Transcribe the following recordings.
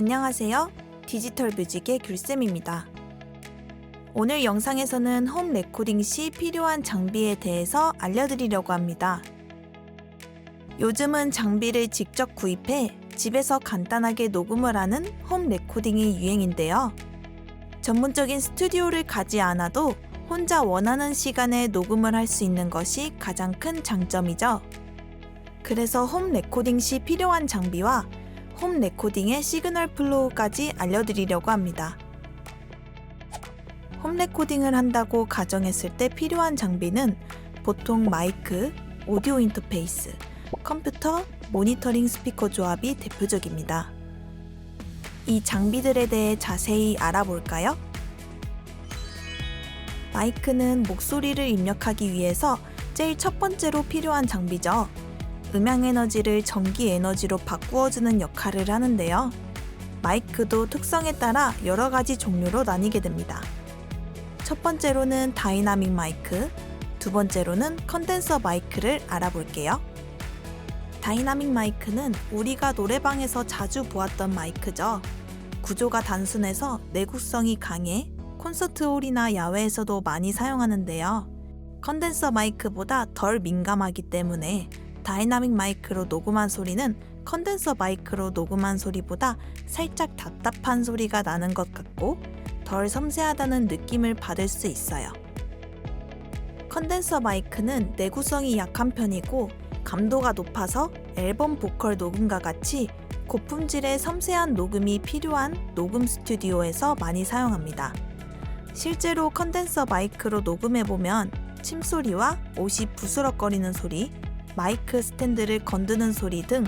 안녕하세요. 디지털 뮤직의 귤쌤입니다. 오늘 영상에서는 홈 레코딩 시 필요한 장비에 대해서 알려드리려고 합니다. 요즘은 장비를 직접 구입해 집에서 간단하게 녹음을 하는 홈 레코딩이 유행인데요. 전문적인 스튜디오를 가지 않아도 혼자 원하는 시간에 녹음을 할 수 있는 것이 가장 큰 장점이죠. 그래서 홈 레코딩 시 필요한 장비와 홈 레코딩의 시그널 플로우까지 알려드리려고 합니다. 홈 레코딩을 한다고 가정했을 때 필요한 장비는 보통 마이크, 오디오 인터페이스, 컴퓨터, 모니터링 스피커 조합이 대표적입니다. 이 장비들에 대해 자세히 알아볼까요? 마이크는 목소리를 입력하기 위해서 제일 첫 번째로 필요한 장비죠. 음향 에너지를 전기 에너지로 바꾸어주는 역할을 하는데요. 마이크도 특성에 따라 여러 가지 종류로 나뉘게 됩니다. 첫 번째로는 다이나믹 마이크, 두 번째로는 컨덴서 마이크를 알아볼게요. 다이나믹 마이크는 우리가 노래방에서 자주 보았던 마이크죠. 구조가 단순해서 내구성이 강해 콘서트홀이나 야외에서도 많이 사용하는데요. 컨덴서 마이크보다 덜 민감하기 때문에 다이나믹 마이크로 녹음한 소리는 컨덴서 마이크로 녹음한 소리보다 살짝 답답한 소리가 나는 것 같고 덜 섬세하다는 느낌을 받을 수 있어요. 컨덴서 마이크는 내구성이 약한 편이고 감도가 높아서 앨범 보컬 녹음과 같이 고품질의 섬세한 녹음이 필요한 녹음 스튜디오에서 많이 사용합니다. 실제로 컨덴서 마이크로 녹음해보면 침소리와 옷이 부스럭거리는 소리, 마이크 스탠드를 건드는 소리 등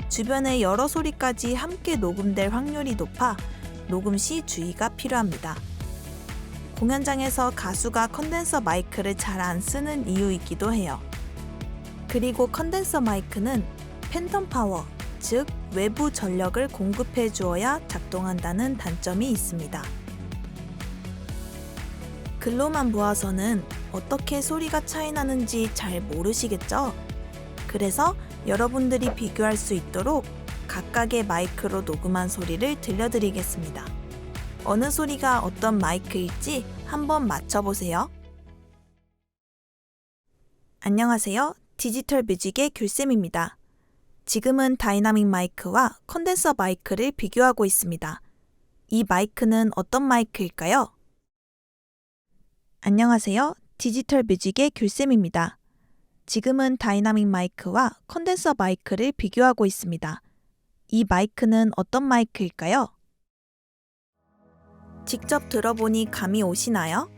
주변의 여러 소리까지 함께 녹음될 확률이 높아 녹음 시 주의가 필요합니다. 공연장에서 가수가 컨덴서 마이크를 잘 안 쓰는 이유이기도 해요. 그리고 컨덴서 마이크는 팬텀 파워, 즉 외부 전력을 공급해 주어야 작동한다는 단점이 있습니다. 글로만 보아서는 어떻게 소리가 차이 나는지 잘 모르시겠죠? 그래서 여러분들이 비교할 수 있도록 각각의 마이크로 녹음한 소리를 들려드리겠습니다. 어느 소리가 어떤 마이크일지 한번 맞춰보세요. 안녕하세요. 디지털 뮤직의 귤쌤입니다. 지금은 다이나믹 마이크와 컨덴서 마이크를 비교하고 있습니다. 이 마이크는 어떤 마이크일까요? 안녕하세요. 디지털 뮤직의 귤쌤입니다. 지금은 다이나믹 마이크와 컨덴서 마이크를 비교하고 있습니다. 이 마이크는 어떤 마이크일까요? 직접 들어보니 감이 오시나요?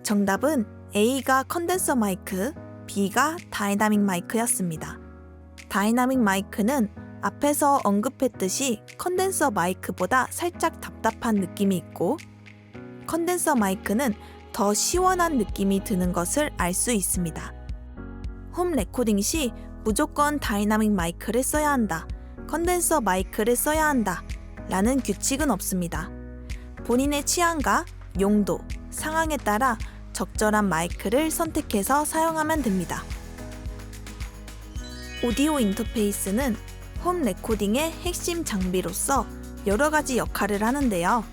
정답은 A가 컨덴서 마이크, B가 다이나믹 마이크였습니다. 다이나믹 마이크는 앞에서 언급했듯이 컨덴서 마이크보다 살짝 답답한 느낌이 있고 컨덴서 마이크는 더 시원한 느낌이 드는 것을 알 수 있습니다. 홈 레코딩 시 무조건 다이나믹 마이크를 써야 한다, 컨덴서 마이크를 써야 한다 라는 규칙은 없습니다. 본인의 취향과 용도, 상황에 따라 적절한 마이크를 선택해서 사용하면 됩니다. 오디오 인터페이스는 홈 레코딩의 핵심 장비로서 여러 가지 역할을 하는데요.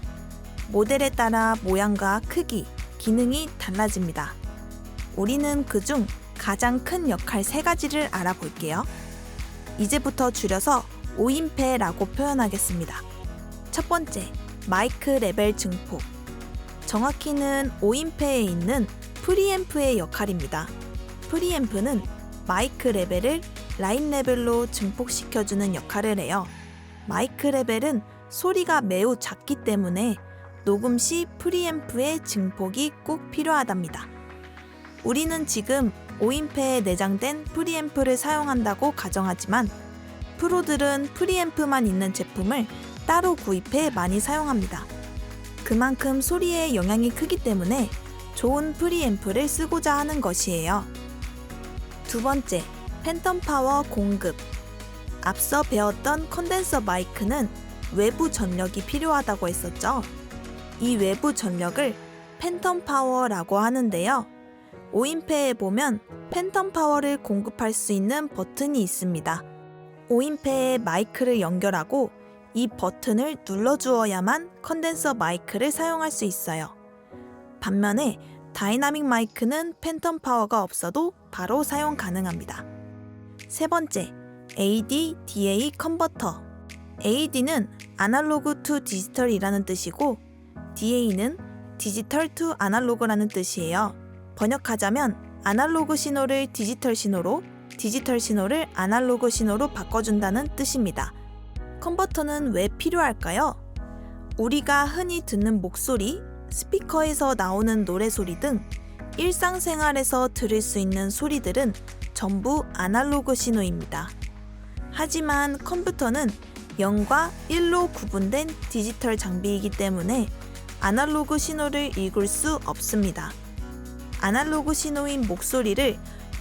모델에 따라 모양과 크기, 기능이 달라집니다. 우리는 그중 가장 큰 역할 3가지를 알아볼게요. 이제부터 줄여서 오인패라고 표현하겠습니다. 첫 번째, 마이크 레벨 증폭. 정확히는 오인패에 있는 프리앰프의 역할입니다. 프리앰프는 마이크 레벨을 라인 레벨로 증폭시켜주는 역할을 해요. 마이크 레벨은 소리가 매우 작기 때문에 녹음 시 프리앰프의 증폭이 꼭 필요하답니다. 우리는 지금 5인패에 내장된 프리앰프를 사용한다고 가정하지만 프로들은 프리앰프만 있는 제품을 따로 구입해 많이 사용합니다. 그만큼 소리에 영향이 크기 때문에 좋은 프리앰프를 쓰고자 하는 것이에요. 두 번째, 팬텀 파워 공급. 앞서 배웠던 컨덴서 마이크는 외부 전력이 필요하다고 했었죠. 이 외부 전력을 팬텀 파워라고 하는데요. 5인패에 보면 팬텀 파워를 공급할 수 있는 버튼이 있습니다. 5인패에 마이크를 연결하고 이 버튼을 눌러주어야만 컨덴서 마이크를 사용할 수 있어요. 반면에 다이나믹 마이크는 팬텀 파워가 없어도 바로 사용 가능합니다. 세 번째, AD/DA 컨버터. AD는 아날로그 투 디지털이라는 뜻이고 DA는 디지털 투 아날로그라는 뜻이에요. 번역하자면 아날로그 신호를 디지털 신호로, 디지털 신호를 아날로그 신호로 바꿔준다는 뜻입니다. 컨버터는 왜 필요할까요? 우리가 흔히 듣는 목소리, 스피커에서 나오는 노래소리 등 일상생활에서 들을 수 있는 소리들은 전부 아날로그 신호입니다. 하지만 컴퓨터는 0과 1로 구분된 디지털 장비이기 때문에 아날로그 신호를 읽을 수 없습니다. 아날로그 신호인 목소리를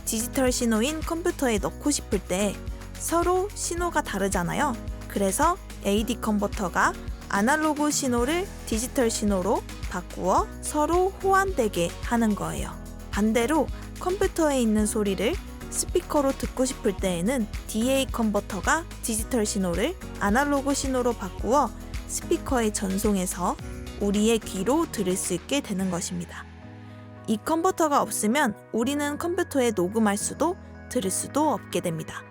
디지털 신호인 컴퓨터에 넣고 싶을 때 서로 신호가 다르잖아요. 그래서 AD 컨버터가 아날로그 신호를 디지털 신호로 바꾸어 서로 호환되게 하는 거예요. 반대로 컴퓨터에 있는 소리를 스피커로 듣고 싶을 때에는 DA 컨버터가 디지털 신호를 아날로그 신호로 바꾸어 스피커에 전송해서 우리의 귀로 들을 수 있게 되는 것입니다. 이 컨버터가 없으면 우리는 컴퓨터에 녹음할 수도 들을 수도 없게 됩니다.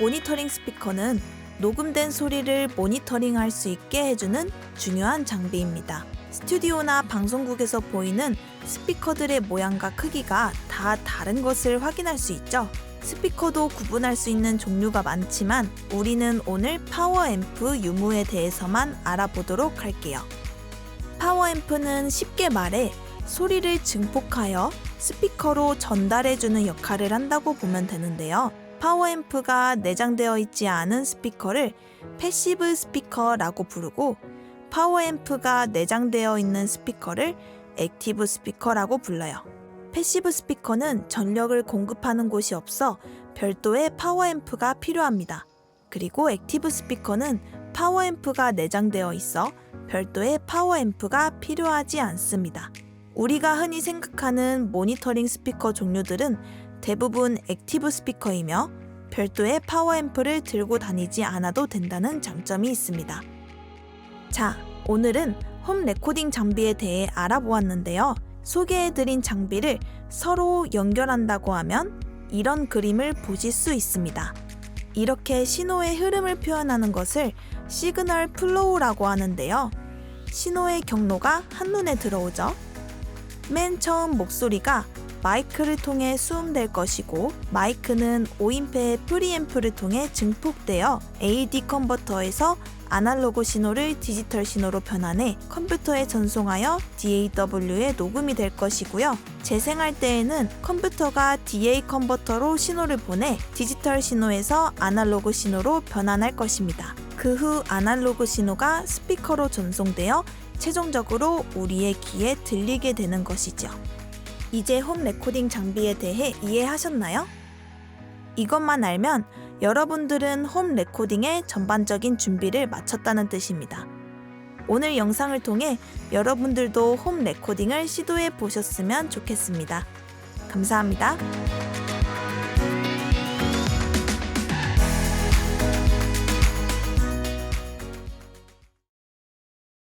모니터링 스피커는 녹음된 소리를 모니터링할 수 있게 해주는 중요한 장비입니다. 스튜디오나 방송국에서 보이는 스피커들의 모양과 크기가 다 다른 것을 확인할 수 있죠. 스피커도 구분할 수 있는 종류가 많지만 우리는 오늘 파워앰프 유무에 대해서만 알아보도록 할게요. 파워앰프는 쉽게 말해 소리를 증폭하여 스피커로 전달해주는 역할을 한다고 보면 되는데요. 파워앰프가 내장되어 있지 않은 스피커를 패시브 스피커라고 부르고 파워앰프가 내장되어 있는 스피커를 액티브 스피커라고 불러요. 패시브 스피커는 전력을 공급하는 곳이 없어 별도의 파워앰프가 필요합니다. 그리고 액티브 스피커는 파워앰프가 내장되어 있어 별도의 파워앰프가 필요하지 않습니다. 우리가 흔히 생각하는 모니터링 스피커 종류들은 대부분 액티브 스피커이며 별도의 파워앰프를 들고 다니지 않아도 된다는 장점이 있습니다. 자, 오늘은 홈 레코딩 장비에 대해 알아보았는데요. 소개해드린 장비를 서로 연결한다고 하면 이런 그림을 보실 수 있습니다. 이렇게 신호의 흐름을 표현하는 것을 시그널 플로우라고 하는데요. 신호의 경로가 한눈에 들어오죠. 맨 처음 목소리가 마이크를 통해 수음될 것이고 마이크는 5인페의 프리앰프를 통해 증폭되어 AD 컨버터에서 아날로그 신호를 디지털 신호로 변환해 컴퓨터에 전송하여 DAW에 녹음이 될 것이고요. 재생할 때에는 컴퓨터가 DA 컨버터로 신호를 보내 디지털 신호에서 아날로그 신호로 변환할 것입니다. 그 후 아날로그 신호가 스피커로 전송되어 최종적으로 우리의 귀에 들리게 되는 것이죠. 이제 홈 레코딩 장비에 대해 이해하셨나요? 이것만 알면 여러분들은 홈 레코딩의 전반적인 준비를 마쳤다는 뜻입니다. 오늘 영상을 통해 여러분들도 홈 레코딩을 시도해 보셨으면 좋겠습니다. 감사합니다.